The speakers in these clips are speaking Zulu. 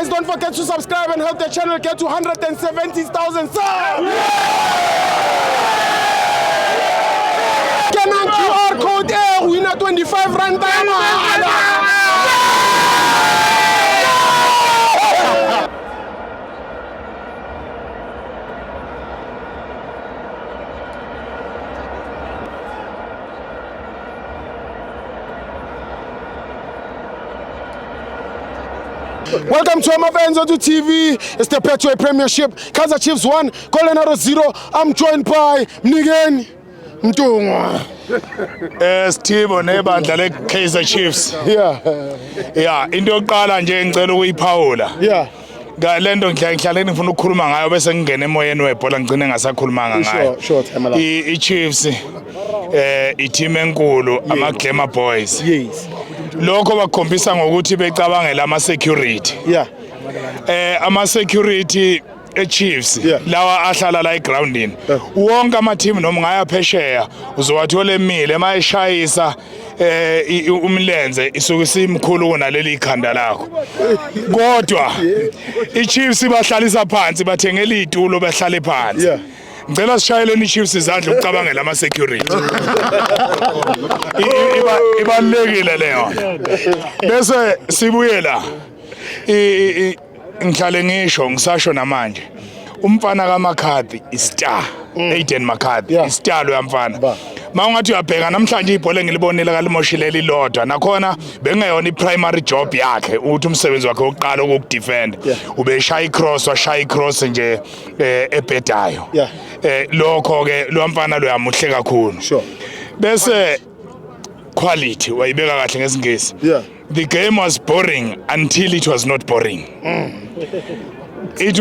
guys, don't forget to subscribe and help the channel get to 170,000 subs. Kenang QR code winner 25 rand. Welcome to Amavenzo TV. It's the Petway Premiership. Kaizer Chiefs 1, Colorado 0. I'm joined by Mnigeni Mtungwa. Steve nebandla le Kaizer Chiefs. Yeah, into yokuqala nje ngicela ukuyiphawula. Yeah. Ngalento ngihlaleni ngifuna ukukhuluma ngayo bese ngingena emoyeni webhola ngicine ngasakhulumanga ngayo. Sure, I Chiefs i-team enkulu ama Glamour Boys. Yes. Lokho bakhombisa ngokuthi becabangela ama security. Yeah. Ama security Chiefs lawa ahlala la egroundini wonke ama team noma ngaya phesheya uzowathola emile mayishayisa umlenze isuke simkhulu kunaleli ikhanda lakho kodwa iChiefs bahlalisa phansi bathengela izitulo bahlale phansi ngicela sishayeleni iChiefs izandla ukucabangela ama security ibalekile leyo bese sibuyela ngihlale ngisho ngisasho namanje umfana kaMcCarthy istar Aiden McCarthy istar lo yamfana mawungathi uyabheka namhlanje ibhola engilibonile kalimoshileli lodwa nakhona bengeyona iprimary job yakhe uthi umsebenzi wakhe oqala ukudefend ubeshaya icross washaya icross nje ebhedayo lokho ke lo mfana lo yamuhle kakhulu bese quality wayibeka kahle ngesingisi the game was boring until it was not boring. It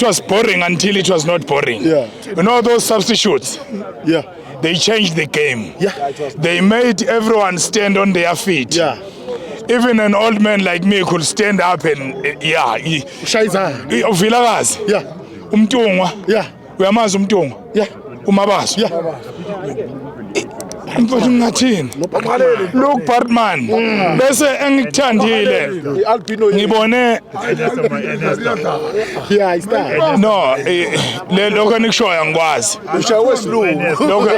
was boring until it was not boring. You know those substitutes? They changed the game. They made everyone stand on their feet. Even an old man like me could stand up and Vilakazi. Umtungwa. Uyamazi umtungwa? Umabaso. Mfowethu ngathini Luke Bartman bese engithandile ngibone no lokho nikushoya ngikwazi usha wesilungu lokho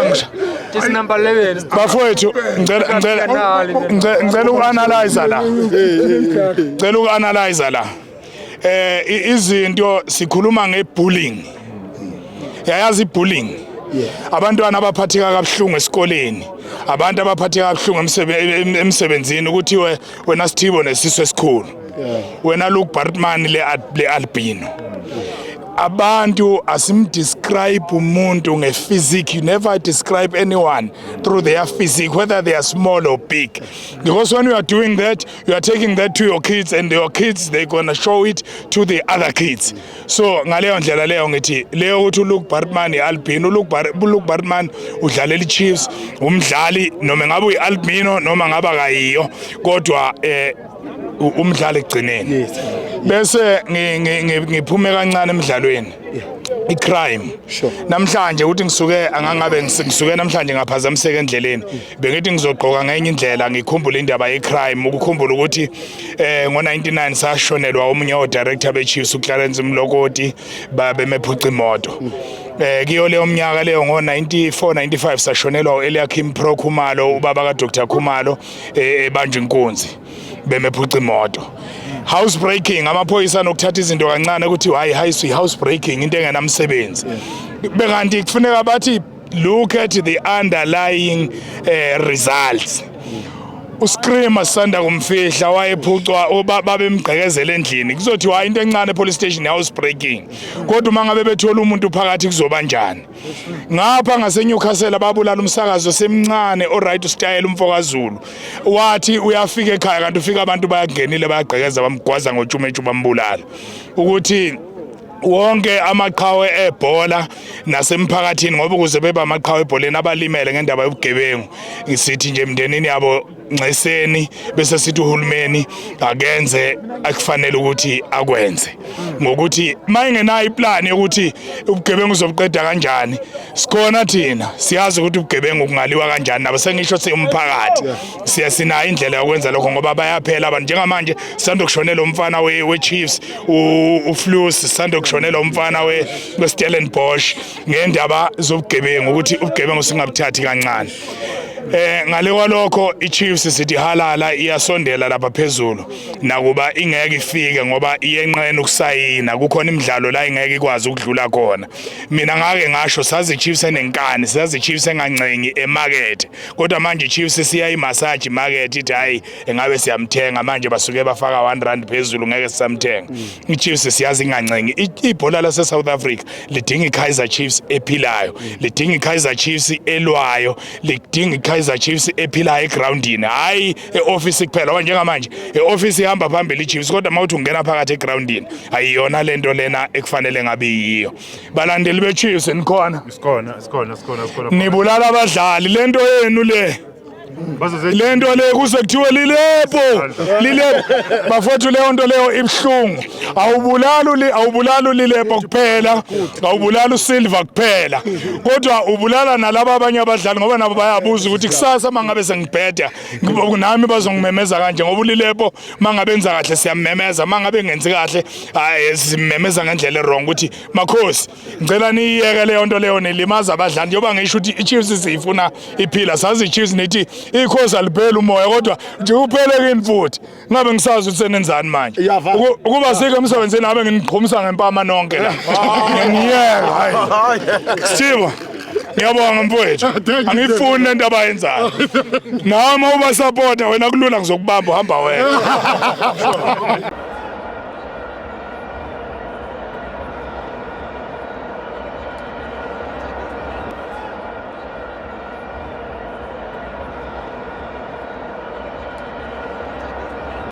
ngisho just number 11 bafowethu ngicela uku-analyze la izinto sikhuluma ngebullying yayazi ibullying abantwana abaphatheka kabuhlungu esikoleni abantu abaphatheka kabuhlungu emsebenzini ukuthi wena Steve nesizwe esikhulu wena Luke Bartman le albino abantu asimdescribe umuntu ngephysique. You never describe anyone through their physique, whether they are small or big, because when you are doing that you are taking that to your kids and your kids they're gonna show it to the other kids. So ngaleyo ndlela leyo ngithi leyo ukuthi Luke Bartman albino Luke Bartman udlalela iChiefs umdlali noma ngabe uyialbino noma ngaba kayiyo kodwa umdlali egcineni bese ngiphume kancane emidlalweni icrime namhlanje ukuthi ngisuke angangabe ngisuke namhlanje ngaphazamiseka endleleni bengithi ngizogqoka ngenye indlela ngikhumbule indaba yecrime ukukhumbula ukuthi ngo99 sashonelwa omunye odirector beChiefs uClarence Mlokoti bemephuca imoto kiyo leyo mnyaka leyo ngo94 95 sashonelwa uEliakim Pro Khumalo ubaba kaDr Khumalo ebanjwe inkunzi bemephuca imoto housebreaking amaphoyisa nokuthatha izinto kancane ukuthi hayi housebreaking into engenamsebenzi bekanti kufuneka bathi look at the underlying results. Uscreamer sanda kumfihla wayephucwa babemgqekezela endlini kuzothi hayi into encane police station housebreaking kodwa mangabe bethola umuntu phakathi kuzoba njani ngapha ngaseNewcastle babulala umsakazo semncane oright style umfokazulu wathi uyafika ekhaya kanti ufika abantu bayangenile bayagqekeza bamgwaza ngotshumethu bambulala ukuthi wonke amaqhawe ebhola nasemphakathini ngoba ukuze beba amaqhawe ebholeni abalimele ngendaba yobugebengu ngisithi nje emndenini yabo nxeseni bese sithi uhulumeni akenze akufanele ukuthi akwenze ngokuthi mayingenayo iplan yokuthi ubugebengu uzobuqeda kanjani sikhona thina siyazi ukuthi ubugebengu kungaliwa kanjani nabo sengisho umphakathi sinayo indlela yokwenza lokho ngoba bayaphela abantu njengamanje sisanda kushonela umfana we-Chiefs uFlus sisanda kushonela umfana we-Stellenbosch ngendaba zobugebengu ukuthi ubugebengu singabuthathi kancane ngale kwalokho iChiefs sithi halala iyasondela lapha phezulu nakuba ingeke ifike ngoba iyenqena ukusayina kukhona imidlalo la ingeke ikwazi ukudlula khona mina ngake ngasho sazi iChiefs enenkani sazi iChiefs engancengi emarket kodwa manje iChiefs siya imassage market ithi hayi engabe siyamthenga manje basuke bafaka 1 rand phezulu ngeke sisamthenga iChiefs siyazi ingancengi ibhola lase South Africa lidinga iKaizer Chiefs ephilayo lidinga iKaizer Chiefs elwayo lidinga iKaizer Chiefs ephilayo egroundini hayi eoffice kuphela njengamanje eoffice ihamba phambili iChiefs kodwa mawuthi ungena phakathi egroundini ayiyona lento lena ekufanele ngabe yiyo balandeli beChiefs nikhona sikhona nibulala abadlali lento yenu lento le kuse kuthiwe lilepo bafowethu leyo nto leyo ibhlungu awubulala lilepo kuphela awubulala uSilver kuphela kodwa ubulala nalabo abanye abadlali ngoba nabo bayabuza ukuthi kusasa mangabe sengibheda nami bazongimemeza kanje ngoba ulilepo mangabenza kahle siyamemeza mangabe ngenzi kahle simemeza ngendlela wrong ukuthi makhosi ngicela niyeke leyo nto leyo nilimaza abadlali njengoba ngisho ukuthi iChiefs siyifuna iphila sazi iChiefs nithi ikhosi aliphela umoya kodwa nje uphele kini futhi ngabe ngisazi ukuthi senenzani manje ukuba sike emsebenzini ngabe nginiqhumisa ngempama nonke la ngiyeka hayi Steve ngiyabonga mfowethu angifuni lento abayenzayo nami uba supporter wena kulula ngizokubamba uhamba wena